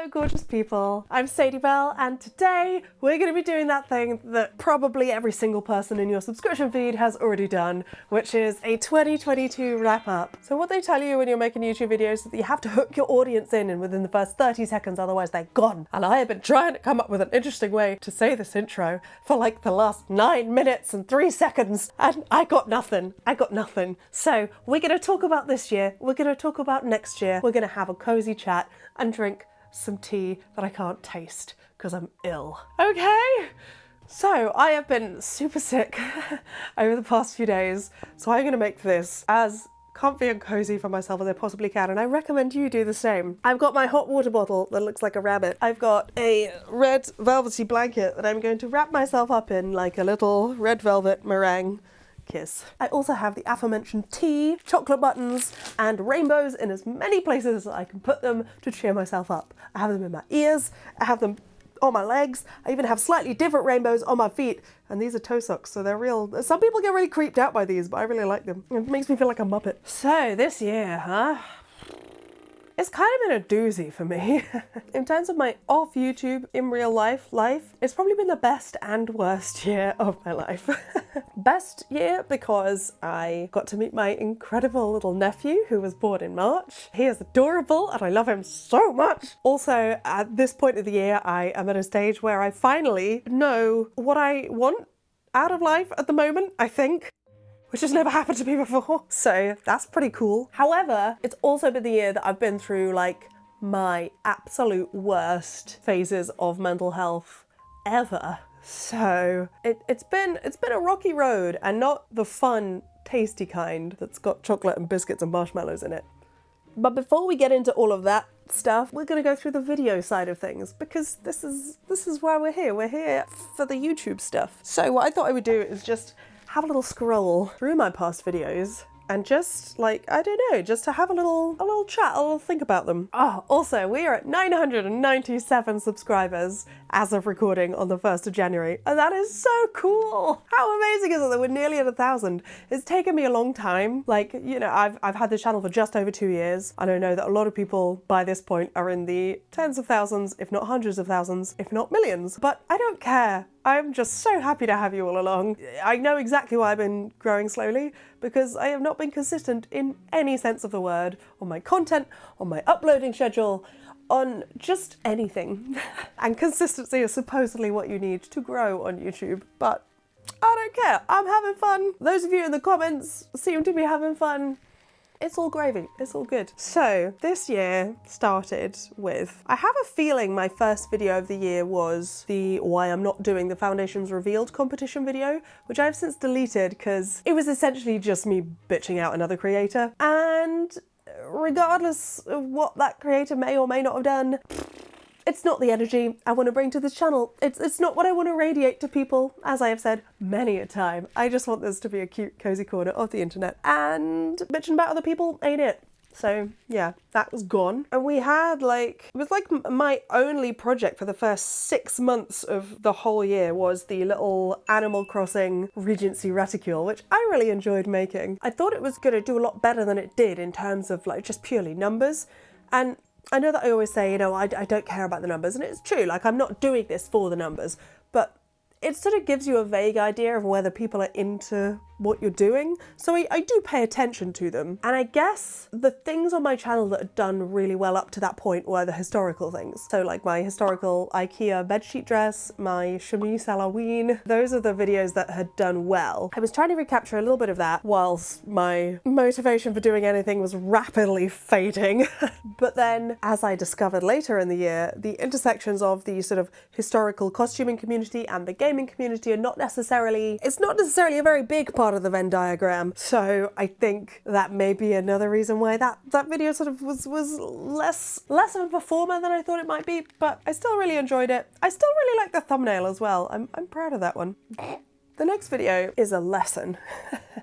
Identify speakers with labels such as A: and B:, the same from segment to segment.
A: Hello gorgeous people, I'm Sadie Bell and today we're going to be doing that thing that probably every single person in your subscription feed has already done, which is a 2022 wrap up. So what they tell you when you're making YouTube videos is that you have to hook your audience in within the first 30 seconds, otherwise they're gone. And I have been trying to come up with an interesting way to say this intro for like the last 9 minutes and 3 seconds and I got nothing. So we're going to talk about this year, we're going to talk about next year, we're going to have a cozy chat and drink some tea that I can't taste because I'm ill. Okay, so I have been super sick over the past few days, so I'm going to make this as comfy and cozy for myself as I possibly can, and I recommend you do the same. I've got my hot water bottle that looks like a rabbit. I've got a red velvety blanket that I'm going to wrap myself up in like a little red velvet meringue kiss. I also have the aforementioned tea, chocolate buttons, and rainbows in as many places as I can put them to cheer myself up. I have them in my ears, I have them on my legs, I even have slightly different rainbows on my feet, and these are toe socks, so they're real. Some people get really creeped out by these, but I really like them. It makes me feel like a Muppet. So this year, it's kind of been a doozy for me. In terms of my off YouTube, in real life, it's probably been the best and worst year of my life. Best year because I got to meet my incredible little nephew who was born in March. He is adorable and I love him so much. Also, at this point of the year, I am at a stage where I finally know what I want out of life at the moment, I think, which has never happened to me before. So that's pretty cool. However, it's also been the year that I've been through like my absolute worst phases of mental health ever. So it's been a rocky road, and not the fun, tasty kind that's got chocolate and biscuits and marshmallows in it. But before we get into all of that stuff, we're gonna go through the video side of things because this is why we're here. We're here for the YouTube stuff. So what I thought I would do is just have a little scroll through my past videos and just like, I don't know, just to have a little chat, a little think about them. Oh, also, we are at 997 subscribers as of recording on the 1st of January, and that is so cool. How amazing is it that we're nearly at 1,000? It's taken me a long time. Like, you know, I've had this channel for just over 2 years, and I know that a lot of people by this point are in the tens of thousands, if not hundreds of thousands, if not millions, but I don't care. I'm just so happy to have you all along. I know exactly why I've been growing slowly, because I have not been consistent in any sense of the word, on my content, on my uploading schedule, on just anything. And consistency is supposedly what you need to grow on YouTube, but I don't care. I'm having fun. Those of you in the comments seem to be having fun. It's all gravy, it's all good. So this year started with, I have a feeling my first video of the year was the why I'm not doing the Foundations Revealed competition video, which I've since deleted because it was essentially just me bitching out another creator. And regardless of what that creator may or may not have done, it's not the energy I want to bring to this channel. It's not what I want to radiate to people, as I have said many a time. I just want this to be a cute, cozy corner of the internet. And bitching about other people ain't it. So yeah, that was gone. And we had like, it was like my only project for the first 6 months of the whole year was the little Animal Crossing Regency reticule, which I really enjoyed making. I thought it was gonna do a lot better than it did in terms of like just purely numbers. And I know that I always say, you know, I don't care about the numbers, and it's true, like I'm not doing this for the numbers, but it sort of gives you a vague idea of whether people are into what you're doing. So I do pay attention to them. And I guess the things on my channel that had done really well up to that point were the historical things. So like my historical IKEA bedsheet dress, my chemise Halloween, those are the videos that had done well. I was trying to recapture a little bit of that whilst my motivation for doing anything was rapidly fading. But then, as I discovered later in the year, the intersections of the sort of historical costuming community and the gaming community are not necessarily, it's not necessarily a very big part of the Venn diagram. So I think that may be another reason why that video sort of was less of a performer than I thought it might be, but I still really enjoyed it. I still really like the thumbnail as well. I'm proud of that one. The next video is a lesson.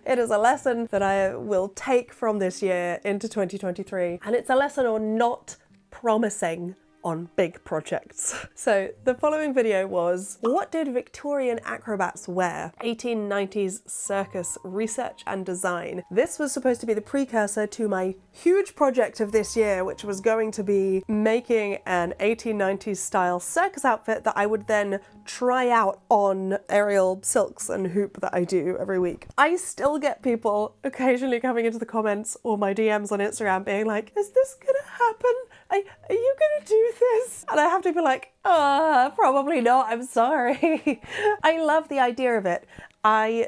A: It is a lesson that I will take from this year into 2023, and it's a lesson on not promising on big projects. So the following video was, what did Victorian acrobats wear? 1890s circus research and design. This was supposed to be the precursor to my huge project of this year, which was going to be making an 1890s style circus outfit that I would then try out on aerial silks and hoop that I do every week. I still get people occasionally coming into the comments or my DMs on Instagram being like, is this gonna happen? Are you gonna do this? And I have to be like, probably not, I'm sorry. I love the idea of it. I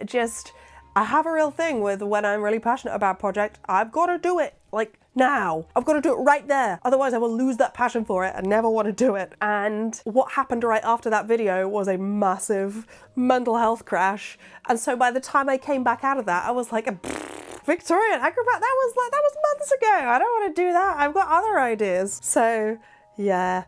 A: have a real thing with when I'm really passionate about a project, I've got to do it like now. I've got to do it right there. Otherwise I will lose that passion for it and never want to do it. And what happened right after that video was a massive mental health crash. And so by the time I came back out of that, I was like, Victorian acrobat, that was months ago. I don't want to do that. I've got other ideas. So yeah,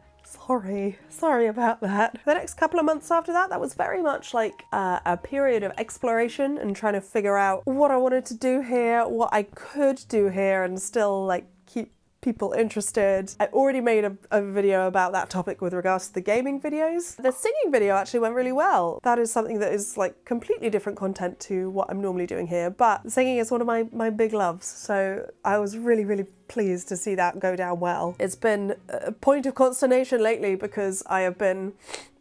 A: sorry about that. The next couple of months after that, that was very much like a period of exploration and trying to figure out what I wanted to do here, what I could do here and still like keep people interested. I already made a video about that topic with regards to the gaming videos. The singing video actually went really well. That is something that is like completely different content to what I'm normally doing here, but singing is one of my big loves. So I was really pleased to see that go down well. It's been a point of consternation lately because I have been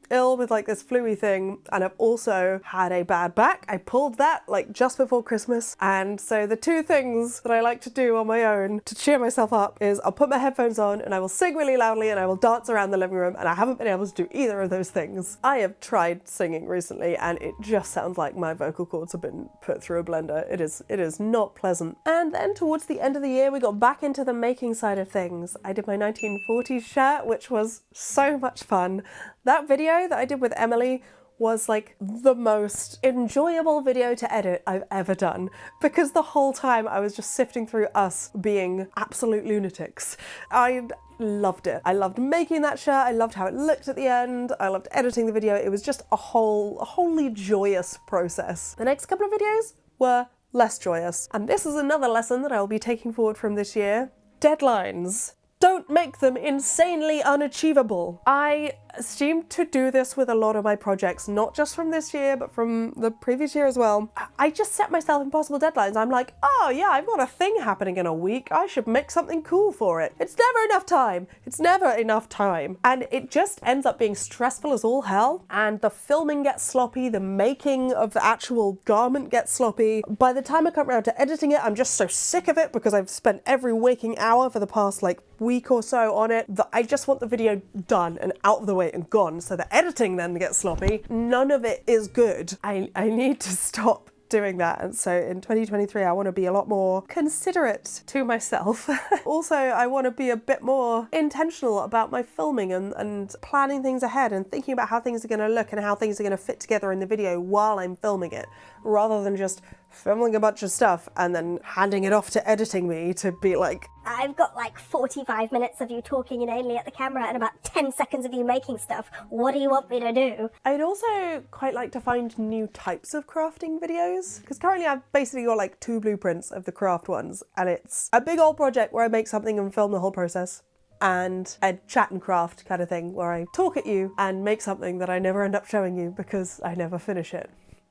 A: ill with like this flu-y thing and I've also had a bad back. I pulled that like just before Christmas, and so the two things that I like to do on my own to cheer myself up is I'll put my headphones on and I will sing really loudly and I will dance around the living room, and I haven't been able to do either of those things. I have tried singing recently and it just sounds like my vocal cords have been put through a blender. It is not pleasant. And then towards the end of the year we got back into the making side of things. I did my 1940s shirt, which was so much fun. That video that I did with Emily was like the most enjoyable video to edit I've ever done, because the whole time I was just sifting through us being absolute lunatics. I loved it. I loved making that shirt. I loved how it looked at the end. I loved editing the video. It was just a wholly joyous process. The next couple of videos were less joyous. And this is another lesson that I will be taking forward from this year. Deadlines. Don't make them insanely unachievable. I seem to do this with a lot of my projects, not just from this year, but from the previous year as well. I just set myself impossible deadlines. I'm like, oh yeah, I've got a thing happening in a week. I should make something cool for it. It's never enough time. It's never enough time. And it just ends up being stressful as all hell. And the filming gets sloppy. The making of the actual garment gets sloppy. By the time I come around to editing it, I'm just so sick of it because I've spent every waking hour for the past like week or so on it that I just want the video done and out of the way and gone. So the editing then gets sloppy. None of it is good. I need to stop doing that. And so in 2023, I want to be a lot more considerate to myself. Also, I want to be a bit more intentional about my filming and planning things ahead and thinking about how things are going to look and how things are going to fit together in the video while I'm filming it, rather than just filming a bunch of stuff and then handing it off to editing me to be like,
B: I've got like 45 minutes of you talking inanely at the camera and about 10 seconds of you making stuff. What do you want me to do?
A: I'd also quite like to find new types of crafting videos, because currently I've basically got like 2 blueprints of the craft ones, and it's a big old project where I make something and film the whole process, and a chat and craft kind of thing where I talk at you and make something that I never end up showing you because I never finish it.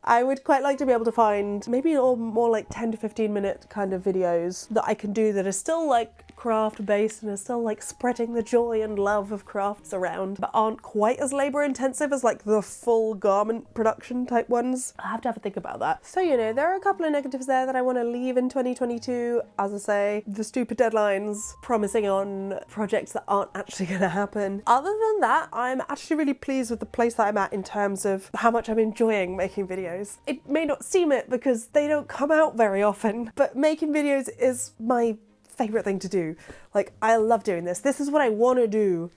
A: I would quite like to be able to find maybe more like 10 to 15 minute kind of videos that I can do that are still like craft based and are still like spreading the joy and love of crafts around, but aren't quite as labor intensive as like the full garment production type ones. I have to have a think about that. So, you know, there are a couple of negatives there that I want to leave in 2022. As I say, the stupid deadlines, promising on projects that aren't actually going to happen. Other than that, I'm actually really pleased with the place that I'm at in terms of how much I'm enjoying making videos. It may not seem it because they don't come out very often, but making videos is my favorite thing to do. Like, I love doing this. This is what I want to do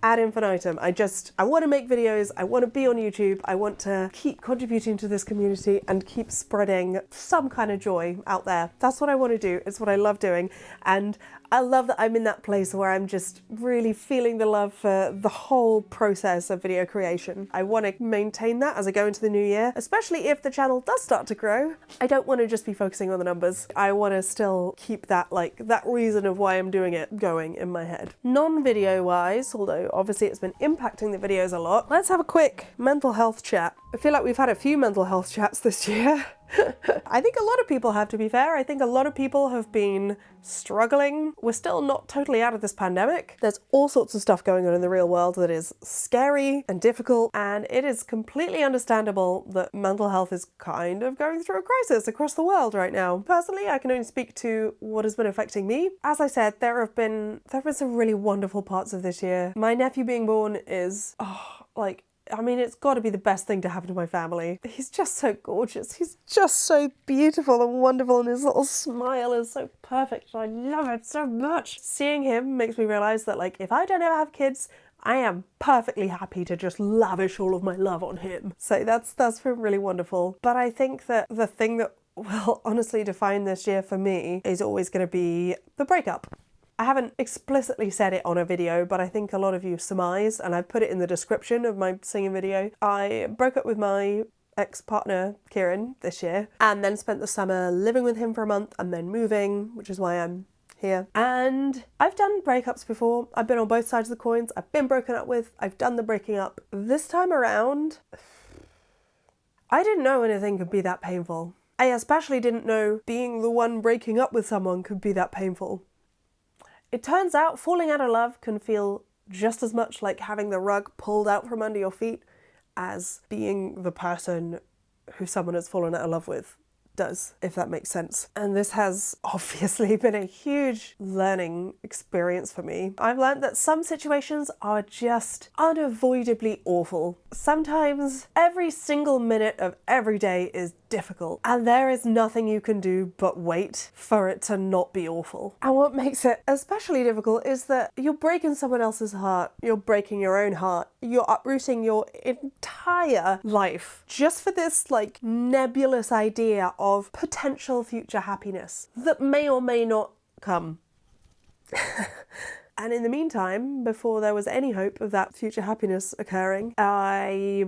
A: ad infinitum. I want to make videos. I want to be on YouTube. I want to keep contributing to this community and keep spreading some kind of joy out there. That's what I want to do. It's what I love doing. And I love that I'm in that place where I'm just really feeling the love for the whole process of video creation. I want to maintain that as I go into the new year, especially if the channel does start to grow. I don't want to just be focusing on the numbers. I want to still keep that, like, that reason of why I'm doing it going in my head. Non-video wise, although obviously it's been impacting the videos a lot, let's have a quick mental health chat. I feel like we've had a few mental health chats this year. I think a lot of people have, to be fair. I think a lot of people have been struggling. We're still not totally out of this pandemic. There's all sorts of stuff going on in the real world that is scary and difficult, and it is completely understandable that mental health is kind of going through a crisis across the world right now. Personally, I can only speak to what has been affecting me. As I said, there have been some really wonderful parts of this year. My nephew being born is, it's got to be the best thing to happen to my family. He's just so gorgeous. He's just so beautiful and wonderful, and his little smile is so perfect. I love it so much. Seeing him makes me realise that, like, if I don't ever have kids, I am perfectly happy to just lavish all of my love on him. So that's been really wonderful. But I think that the thing that will honestly define this year for me is always going to be the breakup. I haven't explicitly said it on a video, but I think a lot of you surmise, and I've put it in the description of my singing video. I broke up with my ex-partner, Kieran, this year, and then spent the summer living with him for a month and then moving, which is why I'm here. And I've done breakups before. I've been on both sides of the coins. I've been broken up with. I've done the breaking up. This time around, I didn't know anything could be that painful. I especially didn't know being the one breaking up with someone could be that painful. It turns out falling out of love can feel just as much like having the rug pulled out from under your feet as being the person who someone has fallen out of love with does, if that makes sense. And this has obviously been a huge learning experience for me. I've learned that some situations are just unavoidably awful. Sometimes every single minute of every day is difficult, and there is nothing you can do but wait for it to not be awful. And what makes it especially difficult is that you're breaking someone else's heart, you're breaking your own heart, you're uprooting your entire life just for this, like, nebulous idea of potential future happiness that may or may not come. And in the meantime, before there was any hope of that future happiness occurring, I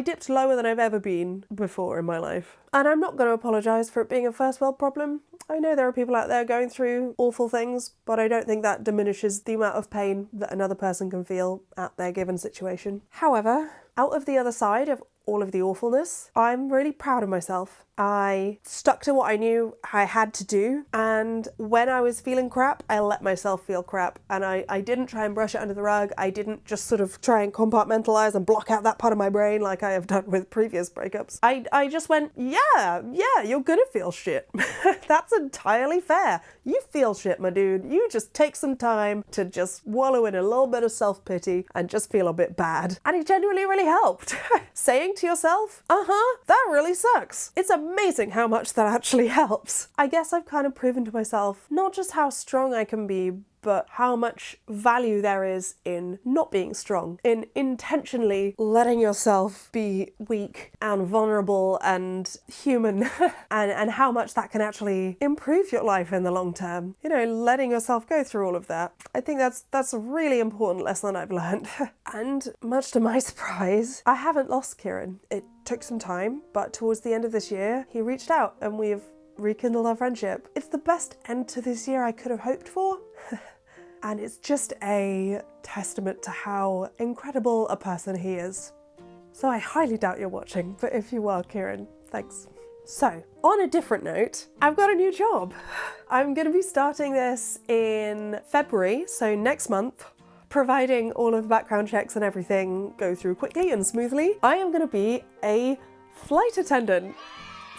A: dipped lower than I've ever been before in my life. And I'm not going to apologise for it being a first world problem. I know there are people out there going through awful things, but I don't think that diminishes the amount of pain that another person can feel at their given situation. However, out of the other side of all of the awfulness, I'm really proud of myself. I stuck to what I knew I had to do, and when I was feeling crap, I let myself feel crap, and I didn't try and brush it under the rug. I didn't just sort of try and compartmentalize and block out that part of my brain like I have done with previous breakups. I just went, yeah, you're gonna feel shit. That's entirely fair. You feel shit, my dude. You just take some time to just wallow in a little bit of self-pity and just feel a bit bad. And it genuinely really helped. Saying to yourself, that really sucks. It's amazing how much that actually helps. I guess I've kind of proven to myself not just how strong I can be, but how much value there is in not being strong, in intentionally letting yourself be weak and vulnerable and human, and how much that can actually improve your life in the long term. You know, letting yourself go through all of that. I think that's a really important lesson I've learned. And much to my surprise, I haven't lost Kieran. It took some time, but towards the end of this year, he reached out and we've rekindled our friendship. It's the best end to this year I could have hoped for. And it's just a testament to how incredible a person he is. So I highly doubt you're watching, but if you are, Kieran, thanks. So, on a different note, I've got a new job. I'm going to be starting this in February, so next month. Providing all of the background checks and everything go through quickly and smoothly, I am going to be a flight attendant.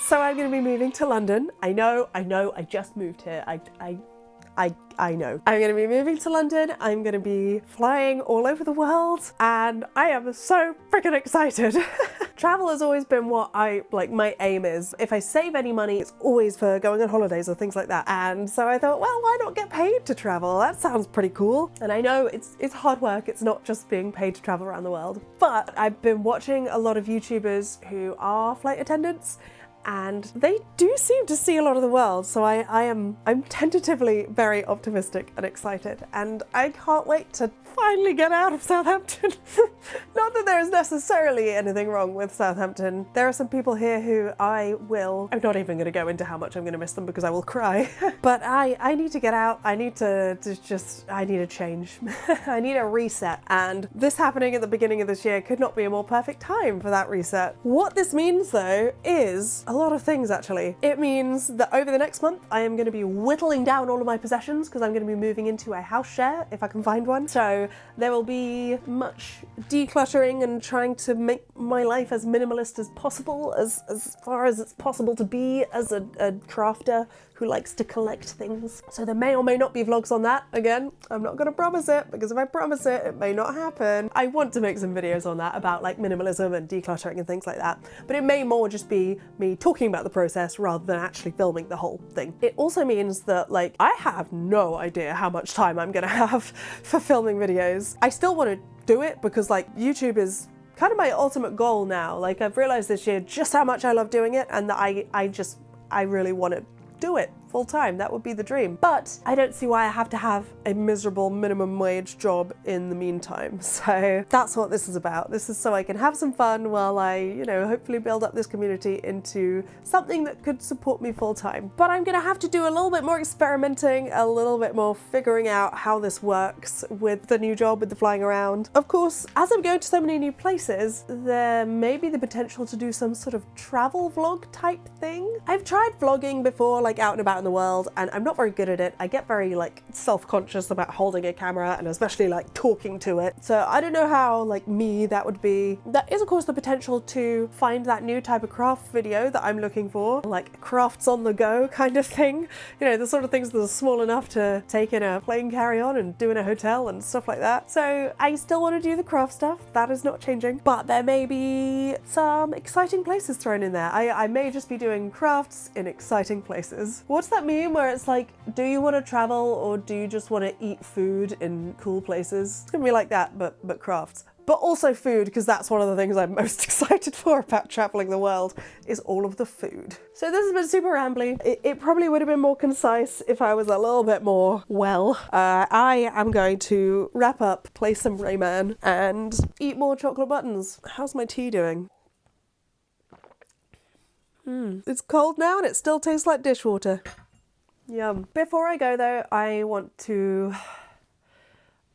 A: So I'm going to be moving to London. I know, I just moved here. I know. I'm going to be moving to London. I'm going to be flying all over the world, and I am so freaking excited. Travel has always been what my aim is. If I save any money, it's always for going on holidays or things like that. And so I thought, well, why not get paid to travel? That sounds pretty cool. And I know it's hard work. It's not just being paid to travel around the world. But I've been watching a lot of YouTubers who are flight attendants, and they do seem to see a lot of the world. So I'm tentatively very optimistic and excited, and I can't wait to finally get out of Southampton. Not that there is necessarily anything wrong with Southampton. There are some people here who I'm not even going to go into how much I'm going to miss them because I will cry. But I need to get out. I need to I need a change. I need a reset. And this happening at the beginning of this year could not be a more perfect time for that reset. What this means though is a lot of things actually. It means that over the next month I am going to be whittling down all of my possessions because I'm going to be moving into a house share if I can find one. So there will be much decluttering and trying to make my life as minimalist as possible, as far as it's possible to be as a crafter who likes to collect things. So there may or may not be vlogs on that. Again, I'm not gonna promise it, because if I promise it, it may not happen. I want to make some videos on that about like minimalism and decluttering and things like that, but it may more just be me talking about the process rather than actually filming the whole thing. It also means that like I have no idea how much time I'm gonna have for filming videos. I still want to do it because like YouTube is kind of my ultimate goal now. Like I've realized this year just how much I love doing it, and that I really want to do it full time. That would be the dream. But I don't see why I have to have a miserable minimum wage job in the meantime. So that's what this is about. This is so I can have some fun while I, you know, hopefully build up this community into something that could support me full time. But I'm gonna have to do a little bit more experimenting, a little bit more figuring out how this works with the new job, with the flying around. Of course, as I'm going to so many new places, there may be the potential to do some sort of travel vlog type thing. I've tried vlogging before, like out and about in the world, and I'm not very good at it. I get very like self-conscious about holding a camera and especially like talking to it. So I don't know how like me that would be. That is of course the potential to find that new type of craft video that I'm looking for, like crafts on the go kind of thing. You know, the sort of things that are small enough to take in a plane carry-on and do in a hotel and stuff like that. So I still want to do the craft stuff. That is not changing, but there may be some exciting places thrown in there. I may just be doing crafts in exciting places. What's that meme where it's like, do you want to travel or do you just want to eat food in cool places? It's gonna be like that, but crafts. But also food, because that's one of the things I'm most excited for about traveling the world, is all of the food. So this has been super rambly. It probably would have been more concise if I was a little bit more well. I am going to wrap up, play some Rayman, and eat more chocolate buttons. How's my tea doing? It's cold now and it still tastes like dishwater. Yum. Before I go though, I want to...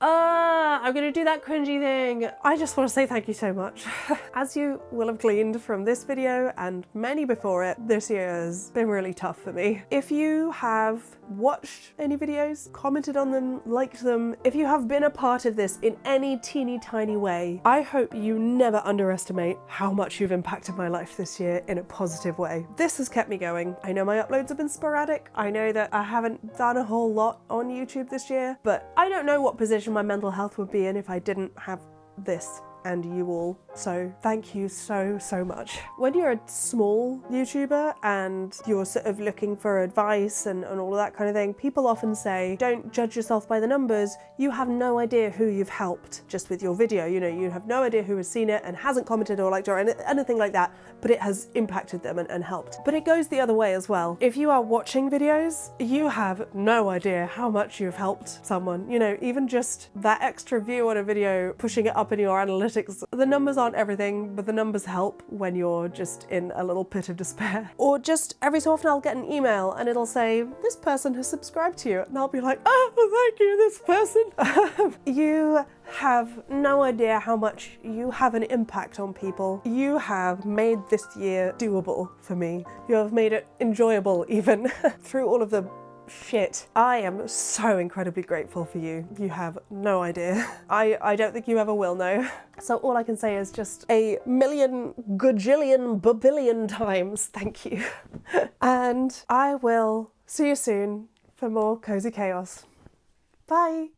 A: I'm gonna do that cringy thing. I just want to say thank you so much. As you will have gleaned from this video and many before it, this year has been really tough for me. If you have watched any videos, commented on them, liked them, if you have been a part of this in any teeny tiny way, I hope you never underestimate how much you've impacted my life this year in a positive way. This has kept me going. I know my uploads have been sporadic. I know that I haven't done a whole lot on YouTube this year, but I don't know what position my mental health would be in if I didn't have this and you all. So thank you so much. When you're a small YouTuber and you're sort of looking for advice and all of that kind of thing, people often say, don't judge yourself by the numbers. You have no idea who you've helped just with your video. You know, you have no idea who has seen it and hasn't commented or liked or anything like that, but it has impacted them and helped. But it goes the other way as well. If you are watching videos, you have no idea how much you've helped someone. You know, even just that extra view on a video, pushing it up in your analytics. The numbers aren't everything, but the numbers help when you're just in a little pit of despair. Or just every so often I'll get an email and it'll say, this person has subscribed to you. And I'll be like, oh, thank you, this person. You have no idea how much you have an impact on people. You have made this year doable for me. You have made it enjoyable even through all of the shit. I am so incredibly grateful for you. You have no idea. I don't think you ever will know. So all I can say is just a million, gajillion, babillion times thank you. And I will see you soon for more Cozy Chaos. Bye.